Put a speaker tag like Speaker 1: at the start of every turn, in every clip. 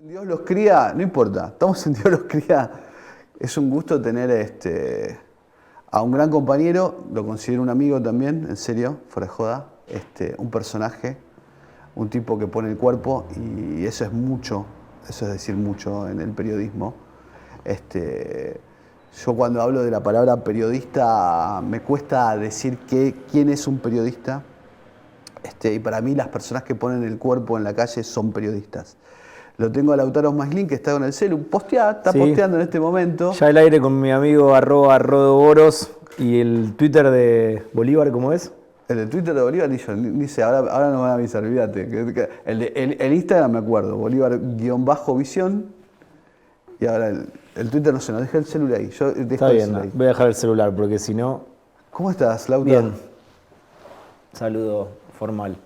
Speaker 1: Dios los cría, no importa, estamos en Dios los cría. Es un gusto tener a un gran compañero, lo considero un amigo también, en serio, fuera de joda, un personaje, un tipo que pone el cuerpo y eso es mucho, eso es decir mucho en el periodismo. Yo cuando hablo de la palabra periodista me cuesta decir quién es un periodista. Y para mí las personas que ponen el cuerpo en la calle son periodistas. Lo tengo a Lautaro Maslin, que está con el celu, está
Speaker 2: Sí,
Speaker 1: posteando en este momento.
Speaker 2: ya el aire con mi amigo @rodoboros y el Twitter de Bolívar, ¿cómo es?
Speaker 1: En el Twitter de Bolívar dice, ahora no van a avisar, olvídate. El Instagram me acuerdo, Bolívar_visión. Y ahora el Twitter no sé, nos deja el celular ahí. Yo dejo
Speaker 2: Está
Speaker 1: el
Speaker 2: bien,
Speaker 1: celular ahí.
Speaker 2: voy a dejar el celular porque si no...
Speaker 1: ¿Cómo estás, Lautaro?
Speaker 2: Bien, saludo formal.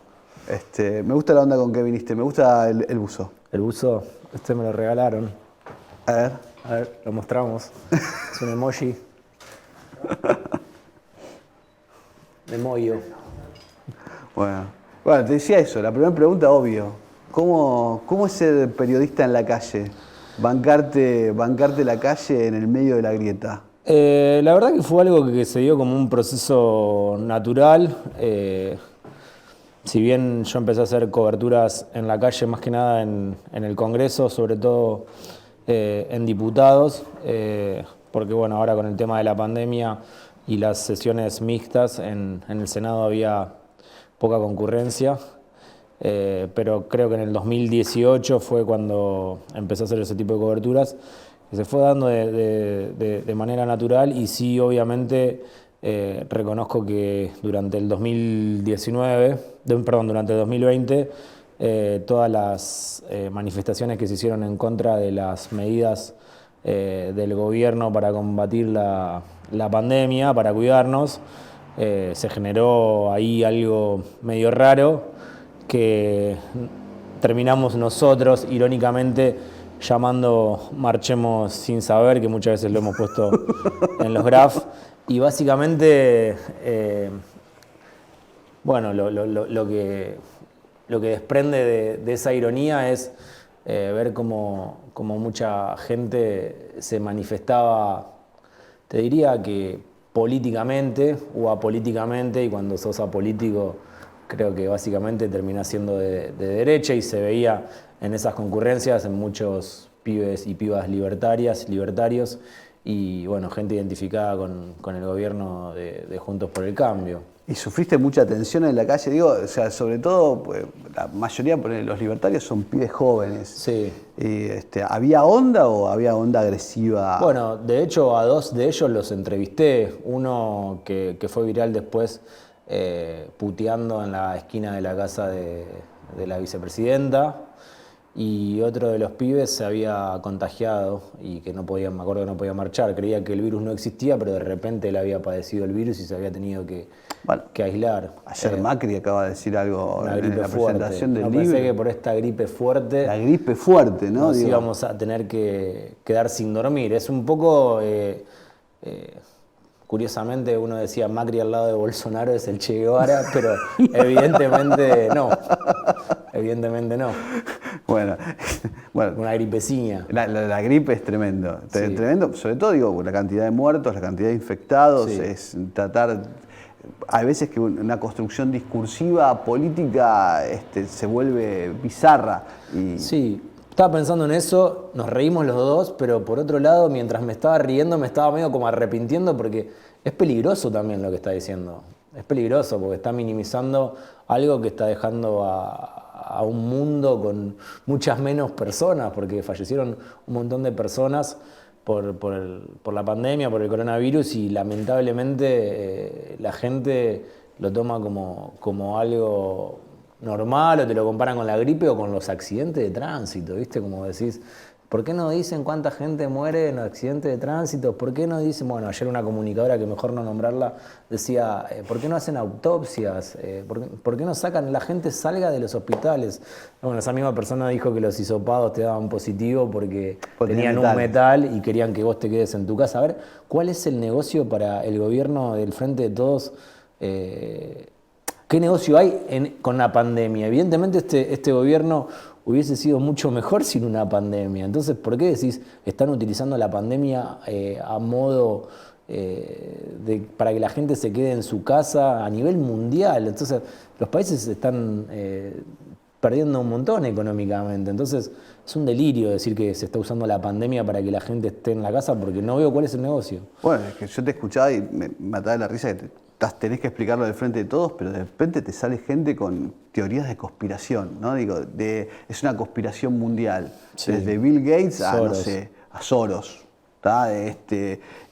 Speaker 1: Me gusta la onda con que viniste, me gusta el buzo.
Speaker 2: El buzo, me lo regalaron.
Speaker 1: A ver.
Speaker 2: A ver, lo mostramos. Es un emoji. De Moyo.
Speaker 1: Bueno, te decía eso, la primera pregunta, obvio. ¿Cómo es ser periodista en la calle? Bancarte la calle en el medio de la grieta.
Speaker 2: La verdad que fue algo que se dio como un proceso natural. Si bien yo empecé a hacer coberturas en la calle, más que nada en el Congreso, sobre todo en diputados, porque bueno, ahora con el tema de la pandemia y las sesiones mixtas en el Senado había poca concurrencia, pero creo que en el 2018 fue cuando empecé a hacer ese tipo de coberturas, que se fue dando de manera natural y sí, obviamente, reconozco que durante el 2020, todas las manifestaciones que se hicieron en contra de las medidas del gobierno para combatir la pandemia, para cuidarnos, se generó ahí algo medio raro que terminamos nosotros, irónicamente, llamando Marchemos Sin Saber, que muchas veces lo hemos puesto en los graphs. Y básicamente, bueno, lo que desprende de esa ironía es ver cómo mucha gente se manifestaba, te diría que políticamente o apolíticamente, y cuando sos apolítico creo que básicamente terminás siendo de derecha, y se veía en esas concurrencias en muchos pibes y pibas libertarios, y bueno, gente identificada con el gobierno de Juntos por el Cambio.
Speaker 1: ¿Y sufriste mucha tensión en la calle? Digo, o sea, sobre todo, pues, la mayoría de los libertarios son pibes jóvenes.
Speaker 2: Sí.
Speaker 1: Y, ¿había onda o había onda agresiva?
Speaker 2: Bueno, de hecho a dos de ellos los entrevisté. Uno que fue viral después puteando en la esquina de la casa de la vicepresidenta, y otro de los pibes se había contagiado y que no podía, me acuerdo que no podía marchar, creía que el virus no existía, pero de repente él había padecido el virus y se había tenido que aislar.
Speaker 1: Ayer Macri acaba de decir algo en la presentación del libro.
Speaker 2: Pensé que por esta gripe fuerte...
Speaker 1: La gripe fuerte, ¿no?
Speaker 2: Nos íbamos a tener que quedar sin dormir. Es un poco... curiosamente uno decía Macri al lado de Bolsonaro es el Che Guevara, pero evidentemente no. Evidentemente no.
Speaker 1: Bueno,
Speaker 2: una gripeciña.
Speaker 1: La gripe es tremendo.
Speaker 2: Sí.
Speaker 1: Tremendo, sobre todo digo, la cantidad de muertos, la cantidad de infectados,
Speaker 2: Sí.
Speaker 1: es tratar. Hay veces que una construcción discursiva, política, se vuelve bizarra.
Speaker 2: Sí. Estaba pensando en eso, nos reímos los dos, pero por otro lado, mientras me estaba riendo, me estaba medio como arrepintiendo, porque es peligroso también lo que está diciendo. Es peligroso porque está minimizando algo que está dejando a un mundo con muchas menos personas, porque fallecieron un montón de personas por la pandemia, por el coronavirus, y lamentablemente la gente lo toma como algo normal, o te lo comparan con la gripe o con los accidentes de tránsito, ¿viste? Como decís, ¿por qué no dicen cuánta gente muere en accidentes de tránsito? ¿Por qué no dicen, bueno, ayer una comunicadora, que mejor no nombrarla, decía, ¿por qué no hacen autopsias? ¿Por qué no sacan, la gente salga de los hospitales? Bueno, esa misma persona dijo que los hisopados te daban positivo porque tenían un metal y querían que vos te quedes en tu casa. A ver, ¿cuál es el negocio para el gobierno del Frente de Todos? ¿Qué negocio hay con la pandemia? Evidentemente este gobierno hubiese sido mucho mejor sin una pandemia. Entonces, ¿por qué decís están utilizando la pandemia a modo para que la gente se quede en su casa a nivel mundial? Entonces, los países están perdiendo un montón económicamente. Entonces, es un delirio decir que se está usando la pandemia para que la gente esté en la casa porque no veo cuál es el negocio.
Speaker 1: Bueno, es que yo te escuchaba y me mataba de la risa que tenés que explicarlo de frente de todos, pero de repente te sale gente con teorías de conspiración, ¿no? Digo, es una conspiración mundial. Sí. Desde Bill Gates a, no sé, a Soros.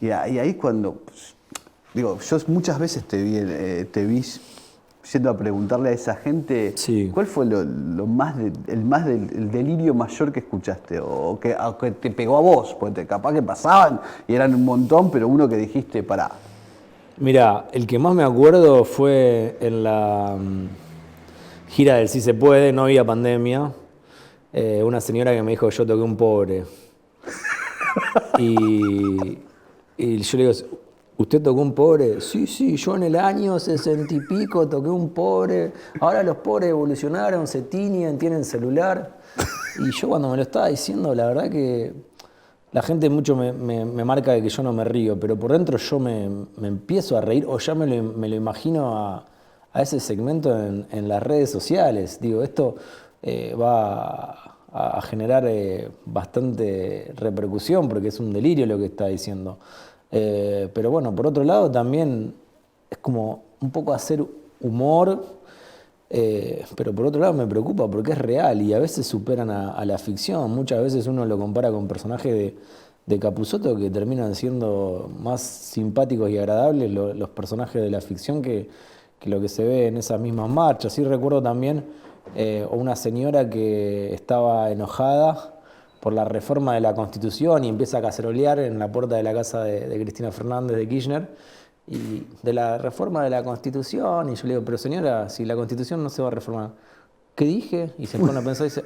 Speaker 1: Y ahí cuando... Digo, yo muchas veces te vi yendo a preguntarle a esa gente, sí, ¿cuál fue el delirio mayor que escuchaste? O que te pegó a vos, porque capaz que pasaban y eran un montón, pero uno que dijiste, pará.
Speaker 2: Mira, el que más me acuerdo fue en la gira del Sí Se Puede, no había pandemia, una señora que me dijo, yo toqué un pobre. y yo le digo, ¿usted tocó un pobre? Sí, yo en el año 60 y pico toqué un pobre. Ahora los pobres evolucionaron, se tiñen, tienen celular. Y yo cuando me lo estaba diciendo, la verdad que la gente mucho me marca de que yo no me río, pero por dentro yo me empiezo a reír o ya me lo imagino a ese segmento en las redes sociales. Digo, esto va a generar bastante repercusión porque es un delirio lo que está diciendo. Pero bueno, por otro lado también es como un poco hacer humor, pero por otro lado me preocupa porque es real y a veces superan a la ficción. Muchas veces uno lo compara con personajes de Capusotto que terminan siendo más simpáticos y agradables los personajes de la ficción que lo que se ve en esas mismas marchas. Sí recuerdo también una señora que estaba enojada por la reforma de la Constitución y empieza a cacerolear en la puerta de la casa de Cristina Fernández de Kirchner y de la reforma de la Constitución, y yo le digo, pero señora, si la Constitución no se va a reformar, ¿qué dije? Y se pone a pensar y dice,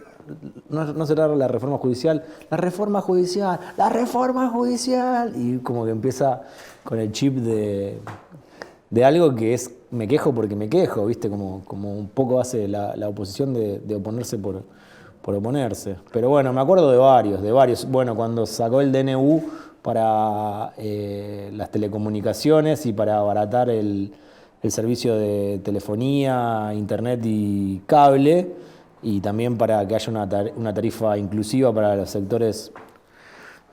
Speaker 2: no será la reforma judicial, la reforma judicial, la reforma judicial, y como que empieza con el chip de algo que es, me quejo porque me quejo, ¿viste? Como un poco hace la oposición de oponerse por oponerse. Pero bueno, me acuerdo de varios. Bueno, cuando sacó el DNU para las telecomunicaciones y para abaratar el servicio de telefonía, internet y cable, y también para que haya una tarifa inclusiva para los sectores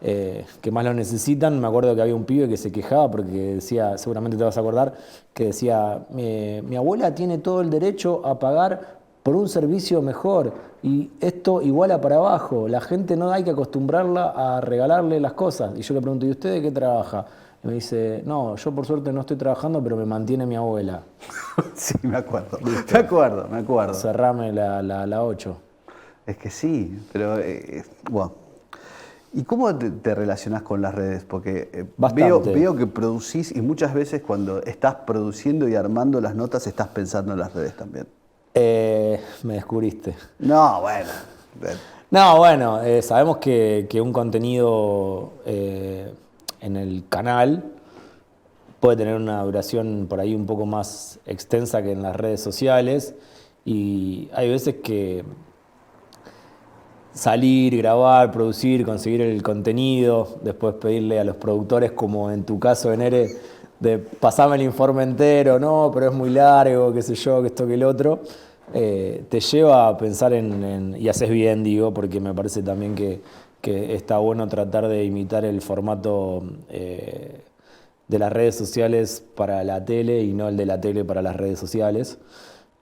Speaker 2: que más lo necesitan. Me acuerdo que había un pibe que se quejaba porque decía, seguramente te vas a acordar, que decía, mi abuela tiene todo el derecho a pagar por un servicio mejor y esto iguala para abajo, la gente no hay que acostumbrarla a regalarle las cosas. Y yo le pregunto, ¿y usted de qué trabaja? Y me dice, no, yo por suerte no estoy trabajando, pero me mantiene mi abuela.
Speaker 1: Sí, me acuerdo. Me acuerdo.
Speaker 2: Cerrame la 8.
Speaker 1: Es que sí, pero bueno. ¿Y cómo te relacionás con las redes? Porque veo que producís y muchas veces cuando estás produciendo y armando las notas estás pensando en las redes también.
Speaker 2: Me descubriste.
Speaker 1: No, bueno.
Speaker 2: No, bueno, sabemos que un contenido en el canal puede tener una duración por ahí un poco más extensa que en las redes sociales y hay veces que salir, grabar, producir, conseguir el contenido, después pedirle a los productores, como en tu caso, Nere, de pasarme el informe entero, no, pero es muy largo, qué sé yo, que esto, que el otro, te lleva a pensar y haces bien, digo, porque me parece también que está bueno tratar de imitar el formato de las redes sociales para la tele y no el de la tele para las redes sociales.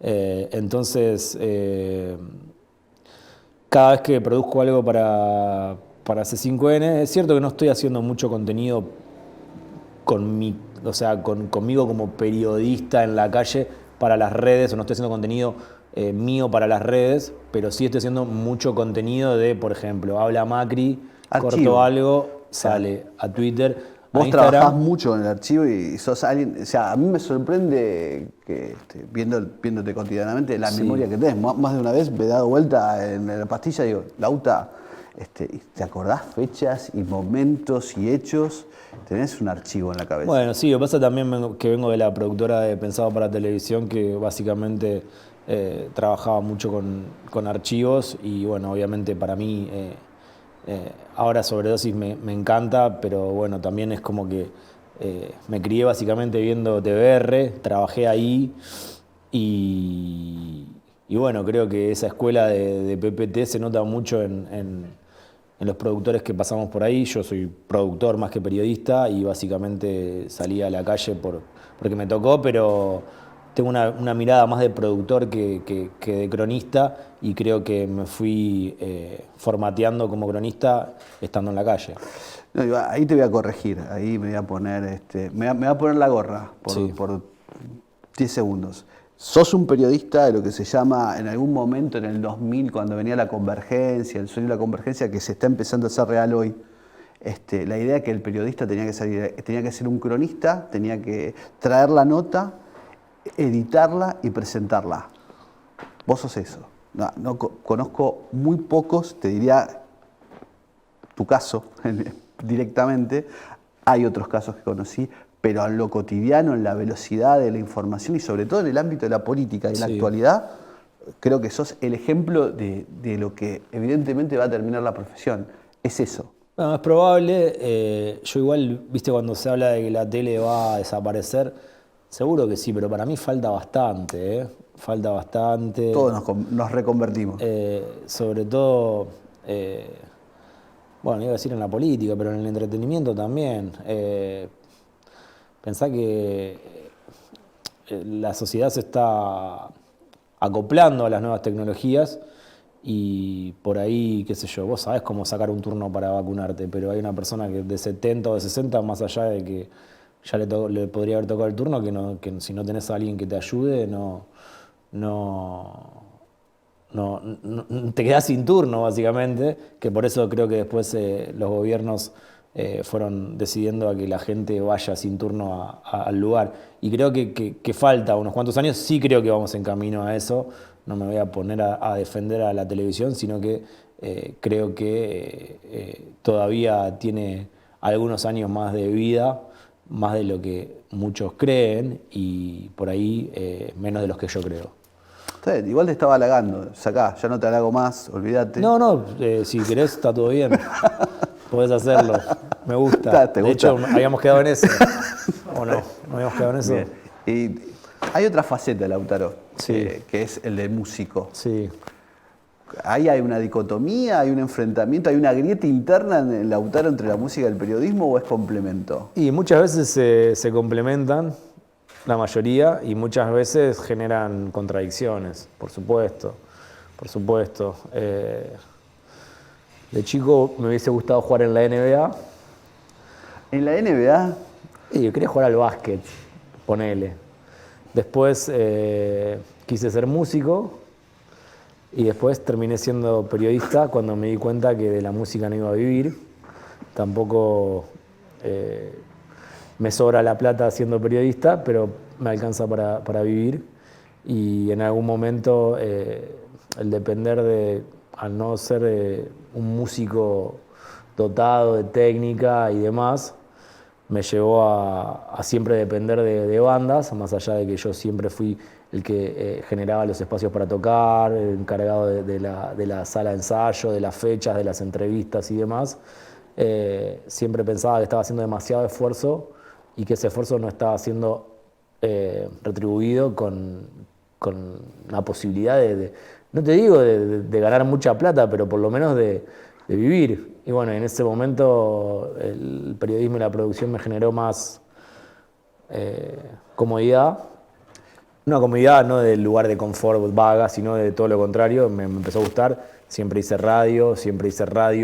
Speaker 2: Entonces, cada vez que produzco algo para C5N, es cierto que no estoy haciendo mucho contenido conmigo como periodista en la calle para las redes, o no estoy haciendo contenido mío para las redes, pero sí estoy haciendo mucho contenido de, por ejemplo, habla Macri, corto algo, sale a Twitter.
Speaker 1: Vos trabajás mucho en el archivo y sos alguien, o sea, a mí me sorprende que viéndote cotidianamente la memoria que tenés. Más de una vez me he dado vuelta en la pastilla y digo, Lauta, ¿te acordás fechas y momentos y hechos? Tenés un archivo en la cabeza.
Speaker 2: Bueno, sí, lo que pasa también que vengo de la productora de Pensado para Televisión, que básicamente trabajaba mucho con archivos y bueno, obviamente para mí ahora Sobredosis me encanta, pero bueno, también es como que me crié básicamente viendo TBR, trabajé ahí y, y bueno, creo que esa escuela de PPT se nota mucho en los productores que pasamos por ahí. Yo soy productor más que periodista y básicamente salí a la calle porque me tocó, pero tengo una mirada más de productor que de cronista y creo que me fui formateando como cronista estando en la calle.
Speaker 1: No, ahí te voy a corregir, ahí me voy a poner, me voy a poner la gorra
Speaker 2: Sí.
Speaker 1: por 10 segundos. Sos un periodista de lo que se llama, en algún momento en el 2000, cuando venía la convergencia, el sueño de la convergencia, que se está empezando a hacer real hoy. La idea que el periodista tenía que ser un cronista, tenía que traer la nota, editarla y presentarla. Vos sos eso. Conozco muy pocos, te diría tu caso directamente. Hay otros casos que conocí, pero en lo cotidiano, en la velocidad de la información y sobre todo en el ámbito de la política y la actualidad, creo que sos el ejemplo de lo que evidentemente va a terminar la profesión. Es eso.
Speaker 2: No, es probable. Yo igual, viste, cuando se habla de que la tele va a desaparecer, seguro que sí, pero para mí falta bastante, ¿eh? Falta bastante.
Speaker 1: Todos nos reconvertimos.
Speaker 2: Sobre todo, bueno, iba a decir en la política, pero en el entretenimiento también. Pensá que la sociedad se está acoplando a las nuevas tecnologías y por ahí, qué sé yo, vos sabés cómo sacar un turno para vacunarte, pero hay una persona que de 70 o de 60, más allá de que ya le podría haber tocado el turno, que si no tenés a alguien que te ayude, te quedás sin turno, básicamente, que por eso creo que después los gobiernos fueron decidiendo a que la gente vaya sin turno al lugar. Y creo que falta unos cuantos años, sí creo que vamos en camino a eso. No me voy a poner a defender a la televisión, sino que creo que todavía tiene algunos años más de vida, más de lo que muchos creen y por ahí menos de los que yo creo.
Speaker 1: Igual te estaba halagando, sacá, ya no te halago más, olvídate.
Speaker 2: No, si querés está todo bien. Podés hacerlo. Me gusta.
Speaker 1: ¿Te
Speaker 2: de
Speaker 1: gusta?
Speaker 2: hecho, habíamos quedado en eso. ¿O no? ¿No habíamos quedado en eso?
Speaker 1: Bien. Y hay otra faceta de Lautaro,
Speaker 2: Sí.
Speaker 1: Que es el de músico.
Speaker 2: Sí.
Speaker 1: Ahí hay una dicotomía, hay un enfrentamiento, hay una grieta interna en Lautaro entre la música y el periodismo, ¿o es complemento?
Speaker 2: Y muchas veces se complementan, la mayoría, y muchas veces generan contradicciones, por supuesto. Por supuesto. De chico me hubiese gustado jugar en la NBA.
Speaker 1: En la NBA,
Speaker 2: Y yo quería jugar al básquet, ponele. Después quise ser músico y después terminé siendo periodista cuando me di cuenta que de la música no iba a vivir. Tampoco me sobra la plata siendo periodista, pero me alcanza para vivir. Y en algún momento el depender al no ser un músico dotado de técnica y demás, me llevó a siempre depender de bandas, más allá de que yo siempre fui el que generaba los espacios para tocar, el encargado de la sala de ensayo, de las fechas, de las entrevistas y demás. Siempre pensaba que estaba haciendo demasiado esfuerzo y que ese esfuerzo no estaba siendo retribuido con la posibilidad no te digo de ganar mucha plata, pero por lo menos de vivir. Y bueno, en ese momento el periodismo y la producción me generó más comodidad. Una comodidad no del lugar de confort vaga, sino de todo lo contrario, me empezó a gustar. Siempre hice radio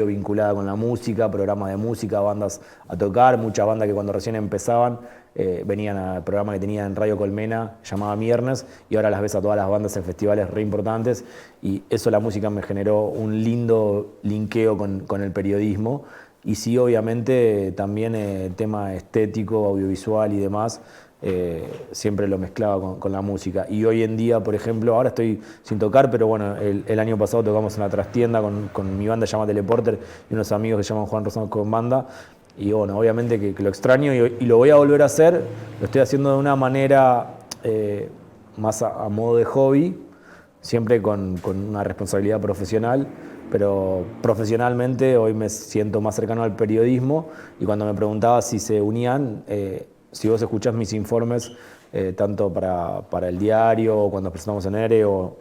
Speaker 2: vinculada con la música, programas de música, bandas a tocar, muchas bandas que cuando recién empezaban venían al programa que tenía en Radio Colmena, llamaba Viernes, y ahora las ves a todas las bandas en festivales re importantes, y eso la música me generó un lindo linkeo con el periodismo, y sí, obviamente, también el tema estético, audiovisual y demás, siempre lo mezclaba con la música. Y hoy en día, por ejemplo, ahora estoy sin tocar, pero bueno, el año pasado tocamos en la trastienda con mi banda llamada Teleporter y unos amigos que se llaman Juan Rosado con banda. Y bueno, obviamente que lo extraño y lo voy a volver a hacer. Lo estoy haciendo de una manera más a modo de hobby, siempre con una responsabilidad profesional, pero profesionalmente hoy me siento más cercano al periodismo y cuando me preguntaba si se unían, si vos escuchás mis informes, tanto para el diario o cuando presentamos en ERE o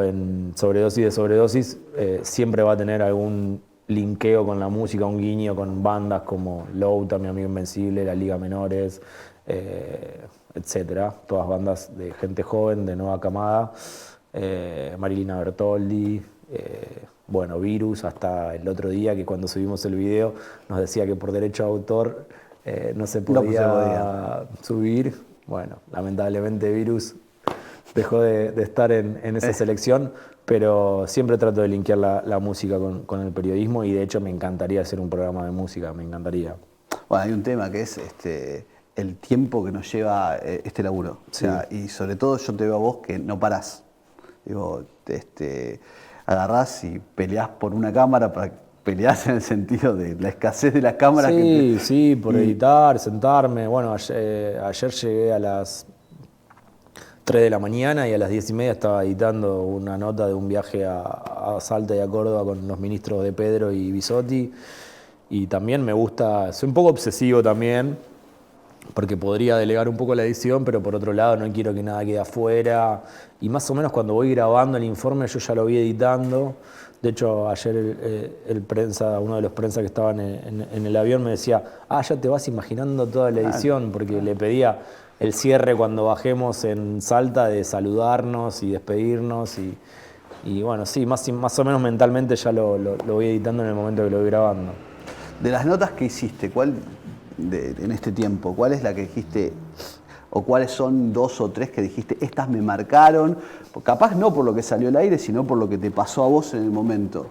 Speaker 2: en Sobredosis de Sobredosis, siempre va a tener algún linkeo con la música, un guiño con bandas como Louta, Mi Amigo Invencible, La Liga Menores, etcétera. Todas bandas de gente joven, de nueva camada. Marilina Bertoldi, bueno, Virus, hasta el otro día que cuando subimos el video nos decía que por derecho de autor no se podía subir. Bueno, lamentablemente Virus dejó de estar en esa selección, pero siempre trato de linkear la música con el periodismo y de hecho me encantaría hacer un programa de música, me encantaría.
Speaker 1: Bueno, hay un tema que es el tiempo que nos lleva este laburo.
Speaker 2: Sí.
Speaker 1: O sea, y sobre todo yo te veo a vos que no parás. Digo, agarrás y peleás por una cámara, peleás en el sentido de la escasez de las cámaras.
Speaker 2: Sí, sí, por editar, sentarme. Bueno, ayer llegué a las 3 de la mañana y a las 10:30 estaba editando una nota de un viaje a Salta y a Córdoba con los ministros de Pedro y Bisotti. Y también me gusta, soy un poco obsesivo también, porque podría delegar un poco la edición, pero por otro lado no quiero que nada quede afuera. Y más o menos cuando voy grabando el informe yo ya lo voy editando. De hecho, ayer uno de los prensa que estaban en el avión me decía, ya te vas imaginando toda la edición, porque le pedía el cierre cuando bajemos en Salta de saludarnos y despedirnos. Y bueno, sí, más o menos mentalmente ya lo voy editando en el momento que lo voy grabando.
Speaker 1: De las notas que hiciste, en este tiempo, ¿cuál es la que dijiste, o cuáles son 2 o 3 que dijiste, estas me marcaron? Capaz no por lo que salió al aire, sino por lo que te pasó a vos en el momento.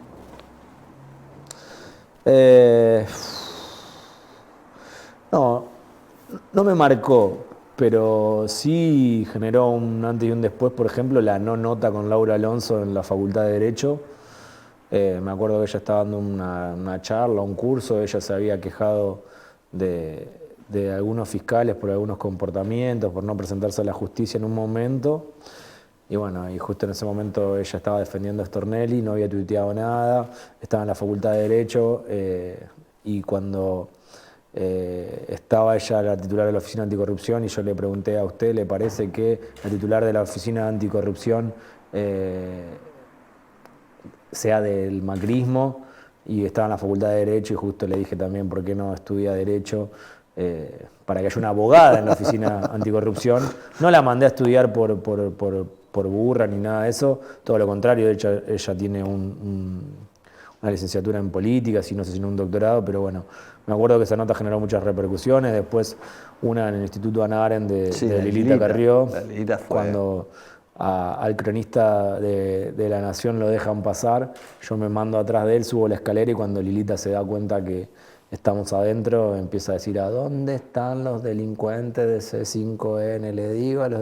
Speaker 2: No me marcó, pero sí generó un antes y un después, por ejemplo, la no nota con Laura Alonso en la Facultad de Derecho. Me acuerdo que ella estaba dando una charla, un curso, ella se había quejado de algunos fiscales por algunos comportamientos, por no presentarse a la justicia en un momento. Y bueno, y justo en ese momento ella estaba defendiendo a Stornelli, no había tuiteado nada, estaba en la Facultad de Derecho y cuando estaba ella la titular de la Oficina Anticorrupción y yo le pregunté a usted, ¿le parece que la titular de la Oficina Anticorrupción sea del macrismo? Y estaba en la Facultad de Derecho y justo le dije también por qué no estudia Derecho para que haya una abogada en la Oficina Anticorrupción. No la mandé a estudiar por burra ni nada de eso, todo lo contrario, de hecho ella tiene una licenciatura en política, si no sé si no un doctorado, pero bueno, me acuerdo que esa nota generó muchas repercusiones, después una en el Instituto Ana Arendt de Lilita Carrió, cuando al cronista de La Nación lo dejan pasar, yo me mando atrás de él, subo la escalera y cuando Lilita se da cuenta que estamos adentro, empieza a decir, ¿a dónde están los delincuentes de C5N? Le digo a los...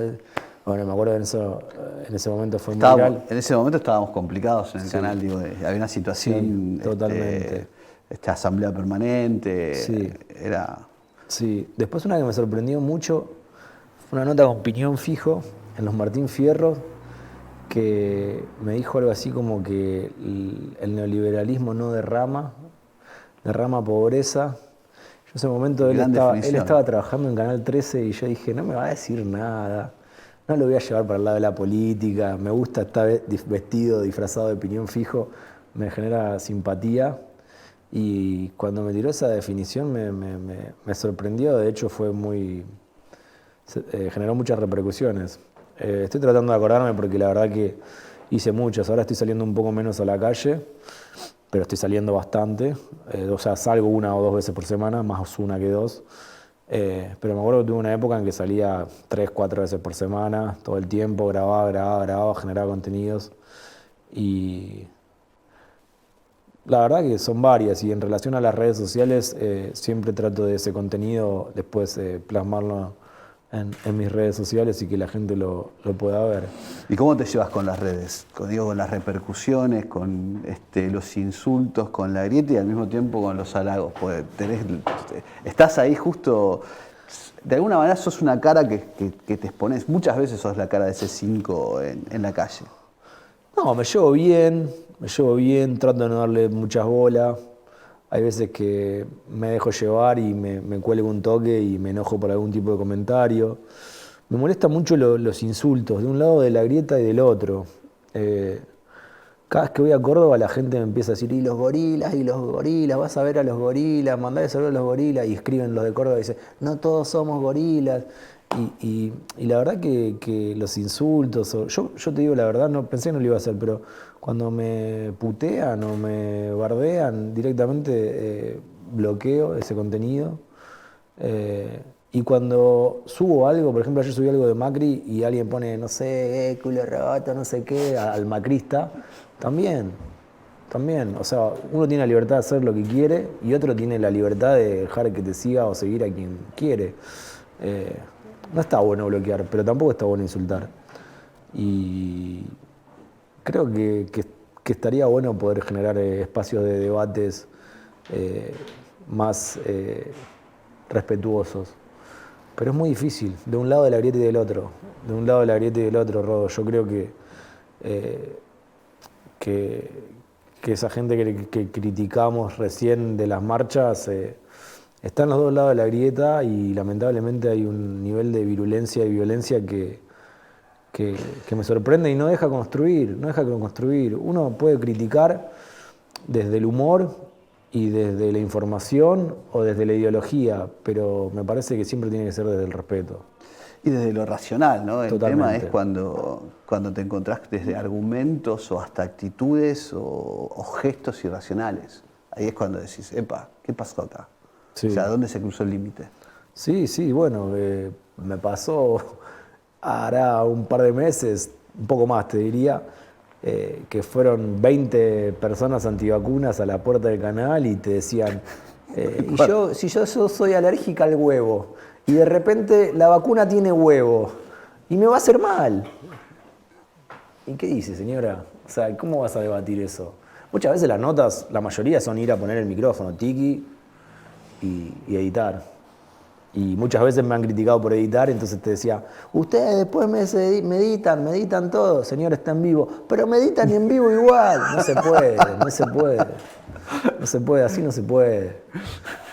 Speaker 2: Bueno, me acuerdo en ese momento fue muy viral.
Speaker 1: En ese momento estábamos complicados en el canal, digo, había una situación,
Speaker 2: totalmente.
Speaker 1: Esta asamblea permanente,
Speaker 2: Sí.
Speaker 1: era...
Speaker 2: Sí, después una que me sorprendió mucho, fue una nota con Piñón Fijo en los Martín Fierro, que me dijo algo así como que el neoliberalismo no derrama pobreza. Yo en ese momento él estaba trabajando en Canal 13 y yo dije, no me va a decir nada, no lo voy a llevar para el lado de la política, me gusta estar vestido, disfrazado de Piñón Fijo, me genera simpatía. Y cuando me tiró esa definición me sorprendió, de hecho generó muchas repercusiones. Estoy tratando de acordarme porque la verdad que hice muchas, ahora estoy saliendo un poco menos a la calle, pero estoy saliendo bastante, o sea, salgo 1 o 2 veces por semana, más una que 2, pero me acuerdo que tuve una época en que salía 3, 4 veces por semana, todo el tiempo, grababa, generaba contenidos y la verdad que son varias y en relación a las redes sociales siempre trato de ese contenido después plasmarlo en mis redes sociales y que la gente lo pueda ver.
Speaker 1: ¿Y cómo te llevas con las redes? Con las repercusiones, con los insultos, con la grieta y al mismo tiempo con los halagos. Pues estás ahí justo, de alguna manera sos una cara que te expones, muchas veces sos la cara de C5 en la calle.
Speaker 2: No, me llevo bien, trato de no darle muchas bolas. Hay veces que me dejo llevar y me cuelgo un toque y me enojo por algún tipo de comentario. Me molestan mucho los insultos, de un lado de la grieta y del otro. Eh, Cada vez que voy a Córdoba la gente me empieza a decir, y los gorilas, vas a ver a los gorilas, mandale saludos a los gorilas, y escriben los de Córdoba y dicen, no todos somos gorilas. Y la verdad que los insultos, yo te digo la verdad, no pensé que no lo iba a hacer, pero cuando me putean o me bardean, directamente bloqueo ese contenido. Y cuando subo algo, por ejemplo, ayer subí algo de Macri y alguien pone, no sé, culo roto, no sé qué, al macrista, también, también. O sea, uno tiene la libertad de hacer lo que quiere y otro tiene la libertad de dejar que te siga o seguir a quien quiere. Eh, no está bueno bloquear, pero tampoco está bueno insultar. Y creo que estaría bueno poder generar espacios de debates más respetuosos. Pero es muy difícil, de un lado de la grieta y del otro. De un lado de la grieta y del otro, Rodo. Yo creo eh, que, que esa gente que criticamos recién de las marchas está en los dos lados de la grieta y lamentablemente hay un nivel de virulencia y violencia que me sorprende y no deja construir, no deja construir. Uno puede criticar desde el humor y desde la información o desde la ideología, pero me parece que siempre tiene que ser desde el respeto.
Speaker 1: Y desde lo racional, ¿no? El tema es
Speaker 2: Totalmente.
Speaker 1: cuando te encontrás desde argumentos o hasta actitudes o gestos irracionales. Ahí es cuando decís, epa, ¿qué pasó acá? O
Speaker 2: Sí.
Speaker 1: sea, ¿dónde se cruzó el límite?
Speaker 2: Sí, sí, bueno, me pasó hará un par de meses, un poco más te diría, que fueron 20 personas antivacunas a la puerta del canal y te decían, si yo soy alérgica al huevo y de repente la vacuna tiene huevo y me va a hacer mal. ¿Y qué dice, señora? O sea, ¿cómo vas a debatir eso? Muchas veces las notas, la mayoría son ir a poner el micrófono, tiki, y editar. Y muchas veces me han criticado por editar, entonces te decía, ustedes después me editan todo, señor, está en vivo, pero me editan en vivo igual. No se puede, no se puede, no se puede, así no se puede,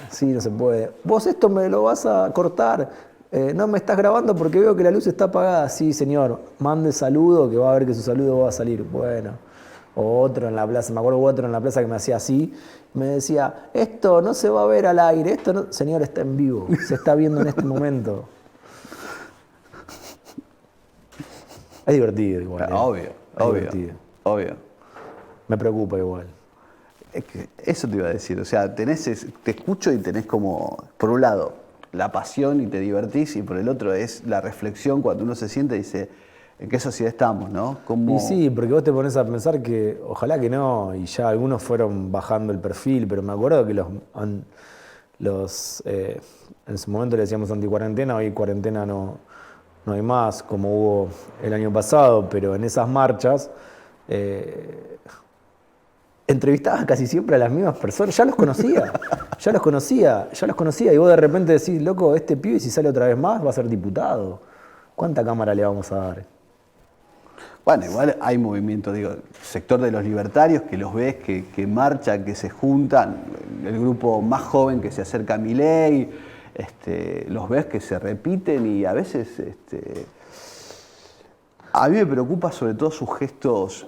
Speaker 2: así no se puede. Vos esto me lo vas a cortar, no me estás grabando porque veo que la luz está apagada. Sí, señor, mande saludo, que va a ver que su saludo va a salir. Bueno. O otro en la plaza, me acuerdo otro en la plaza que me hacía así, me decía, esto no se va a ver al aire, esto no... Señor, está en vivo, se está viendo en este momento. Es divertido igual,
Speaker 1: Obvio,
Speaker 2: es
Speaker 1: obvio,
Speaker 2: divertido.
Speaker 1: obvio.
Speaker 2: Me preocupa igual.
Speaker 1: Es que eso te iba a decir, o sea, te escucho y tenés como, por un lado, la pasión y te divertís, y por el otro es la reflexión cuando uno se siente y dice, ¿en qué sociedad estamos, no?
Speaker 2: Y
Speaker 1: ¿Cómo?
Speaker 2: sí, porque vos te pones a pensar que ojalá que no, y ya algunos fueron bajando el perfil, pero me acuerdo que en su momento le decíamos anticuarentena, hoy cuarentena no hay más, como hubo el año pasado, pero en esas marchas entrevistaba casi siempre a las mismas personas, ya los conocía, ya los conocía, y vos de repente decís, loco, este pibe si sale otra vez más va a ser diputado. ¿Cuánta cámara le vamos a dar?
Speaker 1: Bueno, igual hay movimiento, digo, sector de los libertarios que los ves, que marchan, que se juntan, el grupo más joven que se acerca a Milei, los ves que se repiten y a veces, a mí me preocupa sobre todo sus gestos,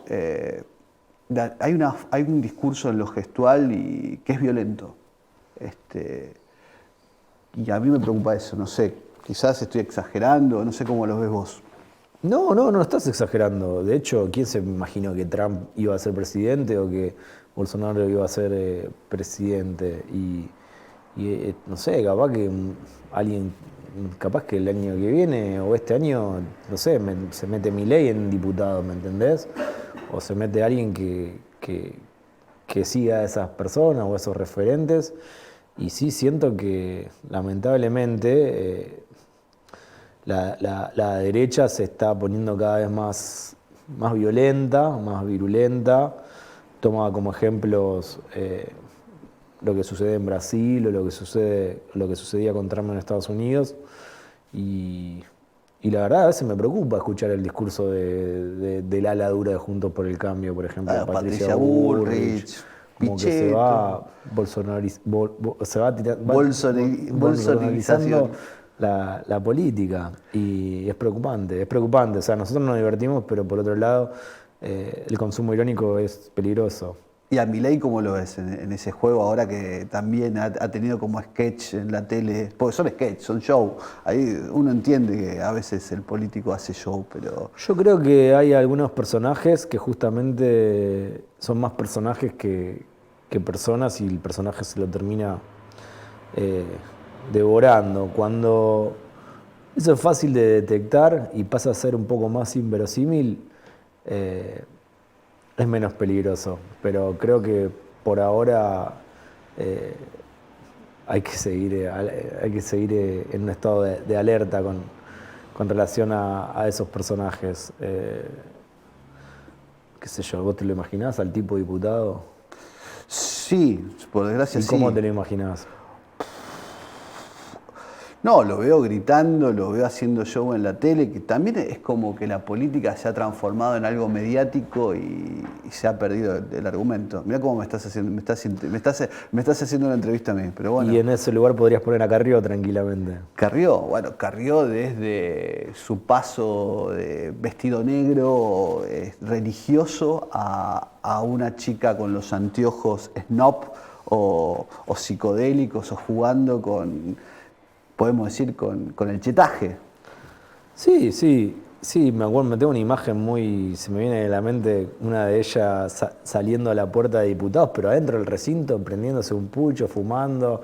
Speaker 1: hay un discurso en lo gestual y que es violento, y a mí me preocupa eso, no sé, quizás estoy exagerando, no sé cómo lo ves vos.
Speaker 2: No estás exagerando. De hecho, ¿quién se imaginó que Trump iba a ser presidente o que Bolsonaro iba a ser presidente? No sé, capaz que alguien, capaz que el año que viene o este año, no sé, se mete Milei en diputado, ¿me entendés? O se mete alguien que siga a esas personas o a esos referentes. Y sí siento que lamentablemente la derecha se está poniendo cada vez más violenta, más virulenta. Toma como ejemplos lo que sucede en Brasil o lo que sucedía con Trump en Estados Unidos. Y Y la verdad a veces me preocupa escuchar el discurso del ala dura de Juntos por el Cambio, por ejemplo, de Patricia Bullrich, como que se va bolsonarizando
Speaker 1: Bolsonarización.
Speaker 2: la política. Y es preocupante, es preocupante. O sea, nosotros nos divertimos, pero por otro lado, el consumo irónico es peligroso.
Speaker 1: ¿Y a Milei cómo lo ves en ese juego ahora que también ha tenido como sketch en la tele? Porque son sketch, son show. Ahí uno entiende que a veces el político hace show, pero...
Speaker 2: Yo creo que hay algunos personajes que justamente son más personajes que personas y el personaje se lo termina devorando. Cuando eso es fácil de detectar y pasa a ser un poco más inverosímil, es menos peligroso. Pero creo que por ahora hay que seguir en un estado de alerta con relación a esos personajes. Qué sé yo, ¿vos te lo imaginás al tipo diputado?
Speaker 1: Sí, por desgracia
Speaker 2: ¿Y
Speaker 1: sí.
Speaker 2: cómo te lo imaginás?
Speaker 1: No, lo veo gritando, lo veo haciendo show en la tele, que también es como que la política se ha transformado en algo mediático y se ha perdido el argumento. Mirá cómo me estás haciendo una entrevista a mí, pero bueno.
Speaker 2: Y en ese lugar podrías poner a Carrió tranquilamente.
Speaker 1: Carrió desde su paso de vestido negro religioso a una chica con los anteojos snob o psicodélicos o jugando podemos decir, con el chetaje.
Speaker 2: Sí, me acuerdo, me tengo una imagen se me viene de la mente una de ellas saliendo a la puerta de diputados, pero adentro del recinto, prendiéndose un pucho, fumando,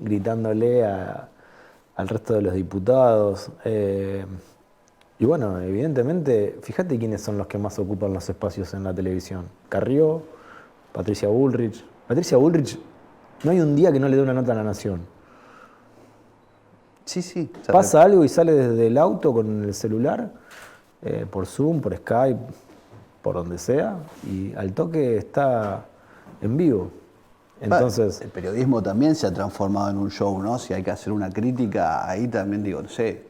Speaker 2: gritándole al resto de los diputados. Y bueno, evidentemente, fíjate quiénes son los que más ocupan los espacios en la televisión. Carrió, Patricia Bullrich. Patricia Bullrich, no hay un día que no le dé una nota a La Nación.
Speaker 1: Sí.
Speaker 2: Pasa algo y sale desde el auto con el celular, por Zoom, por Skype, por donde sea, y al toque está en vivo. Entonces,
Speaker 1: el periodismo también se ha transformado en un show, ¿no? Si hay que hacer una crítica, ahí también digo, no sé,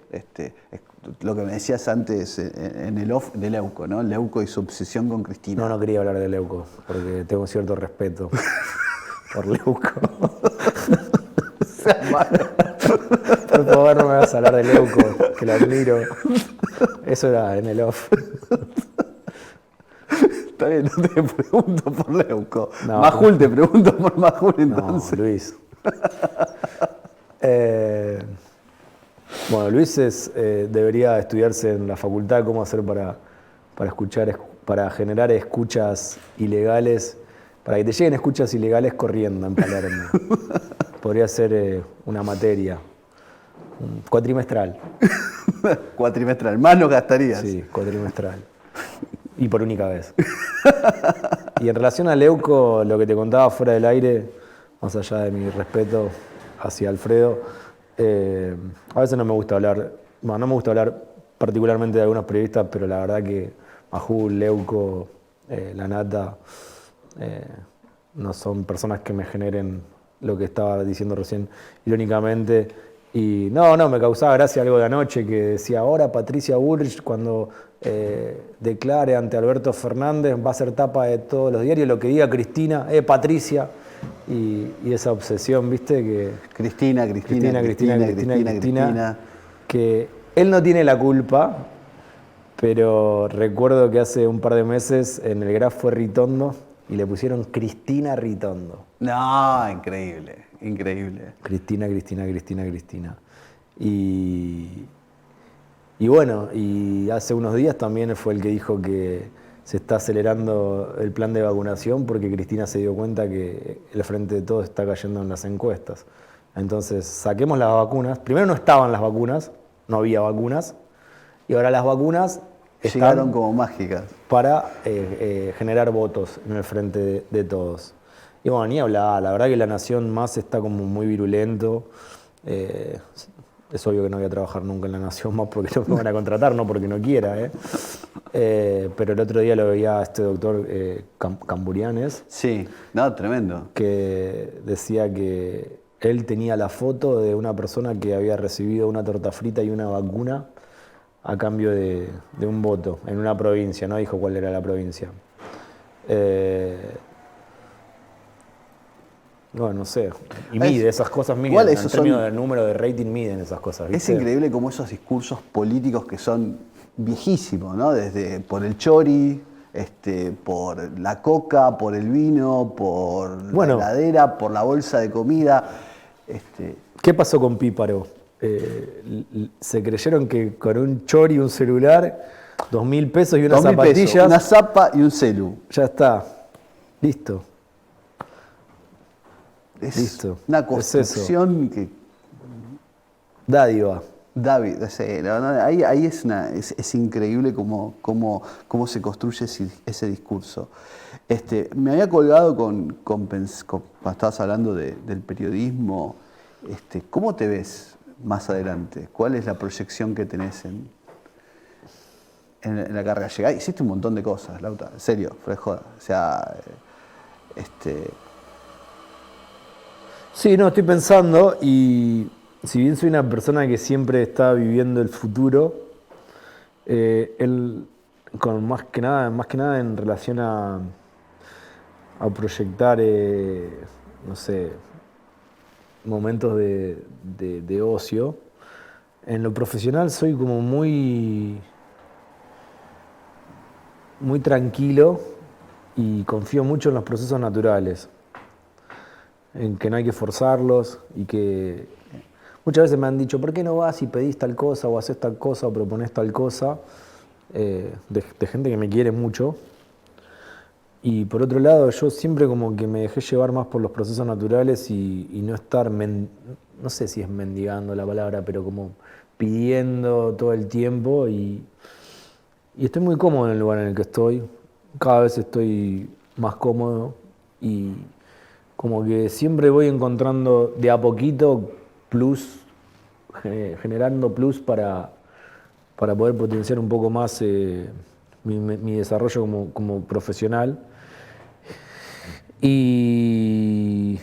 Speaker 1: lo que me decías antes en el off de Leuco, ¿no? Leuco y su obsesión con Cristina.
Speaker 2: no quería hablar de Leuco, porque tengo cierto respeto por Leuco. Por favor, no me vas a hablar de Leuco, que lo admiro. Eso era en el off.
Speaker 1: Está bien, no te pregunto por Leuco. No, Majul, te pregunto por Majul entonces.
Speaker 2: No, Luis. Bueno, Luis debería estudiarse en la facultad cómo hacer para generar escuchas ilegales, para que te lleguen escuchas ilegales corriendo en Palermo. Podría ser una materia, cuatrimestral.
Speaker 1: Cuatrimestral, más lo gastarías.
Speaker 2: Sí, cuatrimestral. Y por única vez. Y en relación a Leuco, lo que te contaba fuera del aire, más allá de mi respeto hacia Alfredo, a veces no me gusta hablar particularmente de algunos periodistas, pero la verdad que Majul, Leuco, La Nata, no son personas que me generen lo que estaba diciendo recién irónicamente. Y me causaba gracia algo de anoche que decía, ahora Patricia Bullrich cuando declare ante Alberto Fernández va a ser tapa de todos los diarios lo que diga Cristina, Patricia, y esa obsesión, ¿viste? Que
Speaker 1: Cristina,
Speaker 2: que él no tiene la culpa, pero recuerdo que hace un par de meses en el Graf fue Ritondo y le pusieron Cristina Ritondo.
Speaker 1: No, increíble.
Speaker 2: Cristina. Y bueno, y hace unos días también fue el que dijo que se está acelerando el plan de vacunación porque Cristina se dio cuenta que el Frente de Todos está cayendo en las encuestas. Entonces, saquemos las vacunas. Primero no estaban las vacunas, no había vacunas, y ahora las vacunas
Speaker 1: llegaron como mágicas
Speaker 2: para generar votos en el Frente de Todos. Y bueno, ni hablar, la verdad que La Nación más está como muy virulento. Es obvio que no voy a trabajar nunca en La Nación más porque no me van a contratar, no porque no quiera. Pero el otro día lo veía a este doctor Camburianes.
Speaker 1: Sí, no, tremendo.
Speaker 2: Que decía que él tenía la foto de una persona que había recibido una torta frita y una vacuna a cambio de un voto en una provincia, no dijo cuál era la provincia. Bueno, no sé, y mide esas cosas,
Speaker 1: igual
Speaker 2: miden, en
Speaker 1: esos
Speaker 2: términos
Speaker 1: son-
Speaker 2: del número de rating miden esas cosas,
Speaker 1: Es
Speaker 2: ¿viste?
Speaker 1: increíble cómo esos discursos políticos que son viejísimos, ¿no? Desde por el chori, por la coca, por el vino, por la
Speaker 2: Bueno,
Speaker 1: heladera, por la bolsa de comida.
Speaker 2: ¿qué pasó con Píparo? Se creyeron que con un chori, un celular, 2.000 pesos y unas
Speaker 1: 2.000 pesos,
Speaker 2: zapatillas,
Speaker 1: una zapa y un celu.
Speaker 2: ya está, listo.
Speaker 1: Es
Speaker 2: Listo,
Speaker 1: una
Speaker 2: es eso.
Speaker 1: construcción que
Speaker 2: Dádiva.
Speaker 1: David, ahí es increíble cómo se construye ese discurso. Me había colgado cuando estabas hablando del periodismo. ¿Cómo te ves más adelante? ¿Cuál es la proyección que tenés en la carrera? Hiciste un montón de cosas, Lauta, en serio, fuera de joda. O sea,
Speaker 2: Sí, no, estoy pensando y si bien soy una persona que siempre está viviendo el futuro, él, con más que nada en relación a proyectar, no sé, momentos de ocio. En lo profesional soy como muy tranquilo y confío mucho en los procesos naturales, en que no hay que forzarlos y que muchas veces me han dicho, ¿por qué no vas y pedís tal cosa o haces tal cosa o propones tal cosa? De gente que me quiere mucho. Y por otro lado, yo siempre como que me dejé llevar más por los procesos naturales y no estar, no sé si es mendigando la palabra, pero como pidiendo todo el tiempo y estoy muy cómodo en el lugar en el que estoy. Cada vez estoy más cómodo y como que siempre voy encontrando de a poquito plus, generando plus para poder potenciar un poco más mi desarrollo como profesional. Y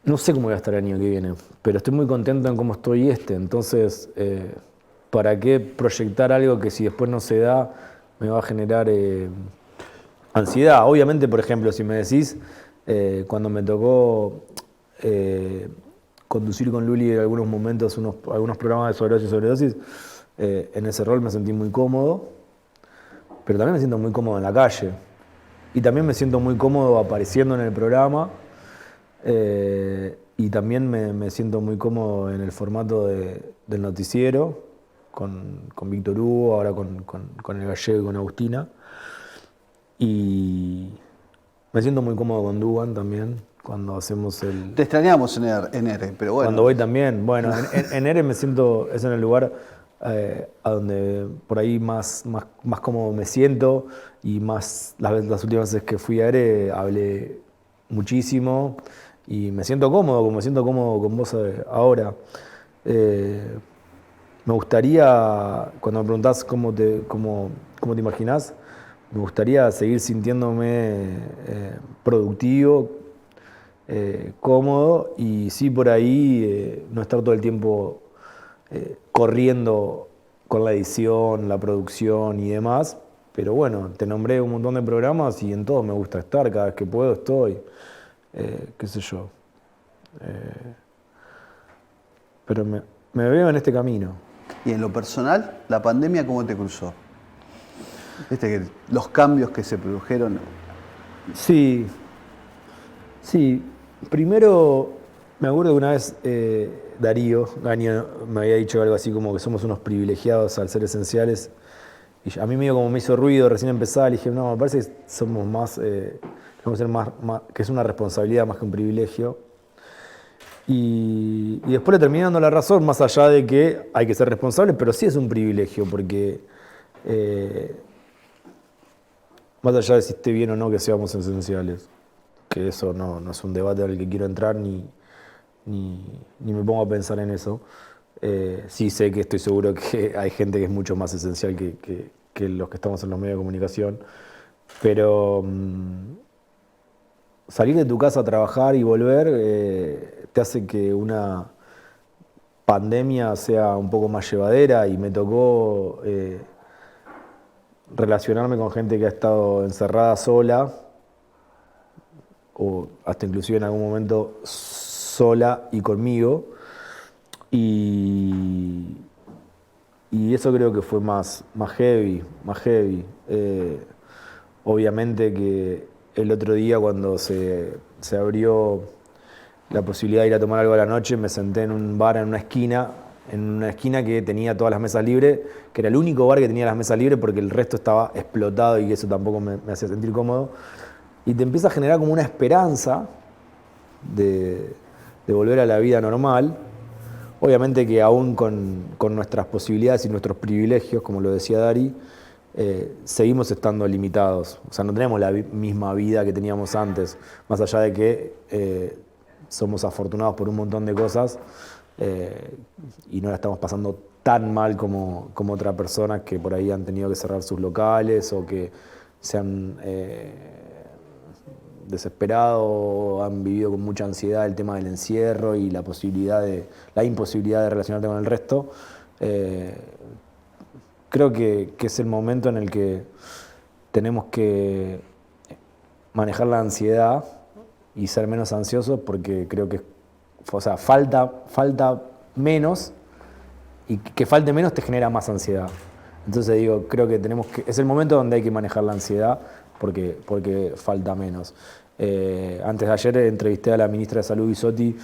Speaker 2: no sé cómo voy a estar el año que viene, pero estoy muy contento en cómo estoy entonces, ¿para qué proyectar algo que si después no se da me va a generar ansiedad? Obviamente, por ejemplo, si me decís, cuando me tocó conducir con Luli en algunos momentos algunos programas de sobredosis y sobredosis, en ese rol me sentí muy cómodo, pero también me siento muy cómodo en la calle. Y también me siento muy cómodo apareciendo en el programa. Y también me siento muy cómodo en el formato del noticiero, con Víctor Hugo, ahora con el Gallego y con Agustina. Y me siento muy cómodo con Duban también, cuando hacemos
Speaker 1: te extrañamos en R, pero bueno.
Speaker 2: cuando voy también. Bueno, en ERE me siento, es en el lugar a donde por ahí más cómodo me siento y más las últimas veces que fui a ERE hablé muchísimo y me siento cómodo, como me siento cómodo con vos ahora. Me gustaría, cuando me preguntás cómo te imaginás, me gustaría seguir sintiéndome productivo, cómodo y sí por ahí no estar todo el tiempo corriendo con la edición, la producción y demás. Pero bueno, te nombré un montón de programas y en todos me gusta estar, cada vez que puedo estoy, qué sé yo. Pero me veo en este camino.
Speaker 1: Y en lo personal, ¿la pandemia cómo te cruzó? Viste que los cambios que se produjeron.
Speaker 2: Sí, sí. Primero, me acuerdo que una vez Darío Gaño me había dicho algo así como que somos unos privilegiados al ser esenciales. Y a mí medio como me hizo ruido, recién empezaba, le dije, no, me parece que somos más, vamos a ser que es una responsabilidad más que un privilegio. Y después le terminé dando la razón, más allá de que hay que ser responsable, pero sí es un privilegio, porque más allá de si esté bien o no que seamos esenciales, que eso no es un debate al que quiero entrar ni me pongo a pensar en eso. Sí sé que estoy seguro que hay gente que es mucho más esencial que los que estamos en los medios de comunicación, pero salir de tu casa a trabajar y volver te hace que una pandemia sea un poco más llevadera y me tocó relacionarme con gente que ha estado encerrada sola o hasta inclusive en algún momento sola y conmigo y, y eso creo que fue más heavy, más heavy. Obviamente que el otro día cuando se abrió la posibilidad de ir a tomar algo a la noche, me senté en un bar en una esquina que tenía todas las mesas libres, que era el único bar que tenía las mesas libres porque el resto estaba explotado y eso tampoco me hacía sentir cómodo. Y te empieza a generar como una esperanza de volver a la vida normal. Obviamente que aún con nuestras posibilidades y nuestros privilegios, como lo decía Dari, seguimos estando limitados. O sea, no tenemos la misma vida que teníamos antes, más allá de que somos afortunados por un montón de cosas y no la estamos pasando tan mal como otras personas que por ahí han tenido que cerrar sus locales o que se han desesperado, han vivido con mucha ansiedad el tema del encierro y la imposibilidad de relacionarte con el resto. Creo que es el momento en el que tenemos que manejar la ansiedad y ser menos ansiosos porque creo que, o sea, falta menos y que falte menos te genera más ansiedad. Entonces digo, creo que es el momento donde hay que manejar la ansiedad porque falta menos. Antes de ayer entrevisté a la ministra de Salud, Bisotti,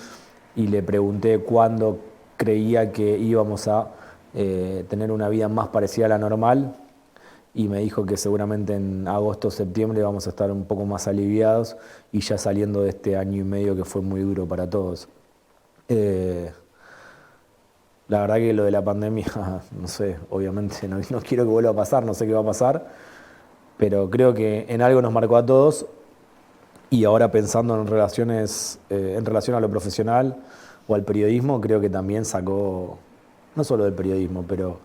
Speaker 2: y le pregunté cuándo creía que íbamos a tener una vida más parecida a la normal y me dijo que seguramente en agosto o septiembre vamos a estar un poco más aliviados y ya saliendo de este año y medio que fue muy duro para todos. La verdad que lo de la pandemia, no sé, obviamente no quiero que vuelva a pasar, no sé qué va a pasar, pero creo que en algo nos marcó a todos y ahora pensando en relaciones, en relación a lo profesional o al periodismo, creo que también sacó, no solo del periodismo, pero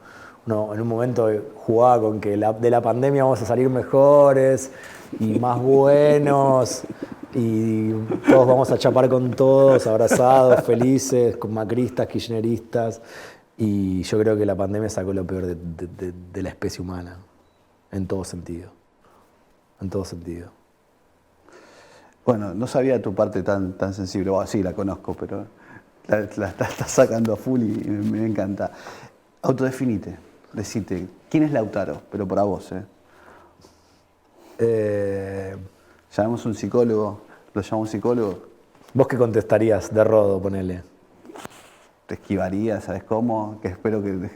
Speaker 2: no, en un momento jugaba con que de la pandemia vamos a salir mejores y más buenos y todos vamos a chapar con todos, abrazados, felices, con macristas, kirchneristas. Y yo creo que la pandemia sacó lo peor de la especie humana, en todo sentido. En todo sentido.
Speaker 1: Bueno, no sabía tu parte tan sensible. Bueno, sí, la conozco, pero la estás sacando a full y me encanta. Autodefinite, decite, ¿quién es Lautaro? Pero para vos, Llamamos a un psicólogo, lo llamo un psicólogo.
Speaker 2: ¿Vos qué contestarías de rodo, ponele?
Speaker 1: Te esquivaría, ¿sabes cómo? Que espero que...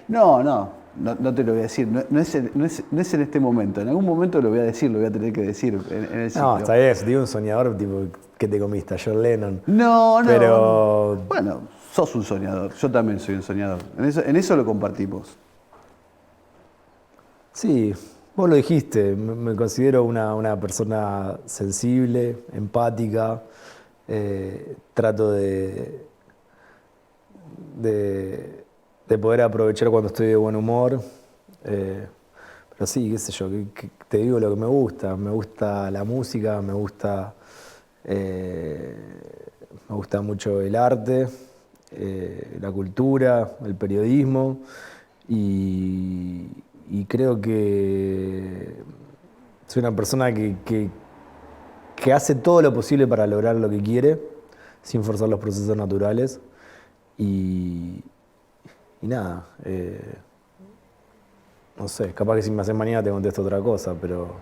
Speaker 1: No te lo voy a decir, no es en este momento. En algún momento lo voy a decir, lo voy a tener que decir en el ciclo.
Speaker 2: No, está bien, digo un soñador tipo que te comiste, a John Lennon.
Speaker 1: No.
Speaker 2: Pero...
Speaker 1: Bueno, sos un soñador, yo también soy un soñador. En eso lo compartimos.
Speaker 2: Sí, vos lo dijiste, me considero una persona sensible, empática, trato de poder aprovechar cuando estoy de buen humor, pero sí, qué sé yo, que te digo lo que me gusta la música, me gusta mucho el arte, la cultura, el periodismo y creo que soy una persona que hace todo lo posible para lograr lo que quiere, sin forzar los procesos naturales. Y nada, no sé, capaz que si me haces mañana te contesto otra cosa, pero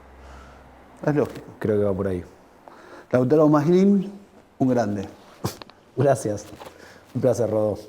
Speaker 1: Es lógico.
Speaker 2: creo que va por ahí.
Speaker 1: Lautaro Maslin, un grande.
Speaker 2: Gracias. Un placer, Rodolfo.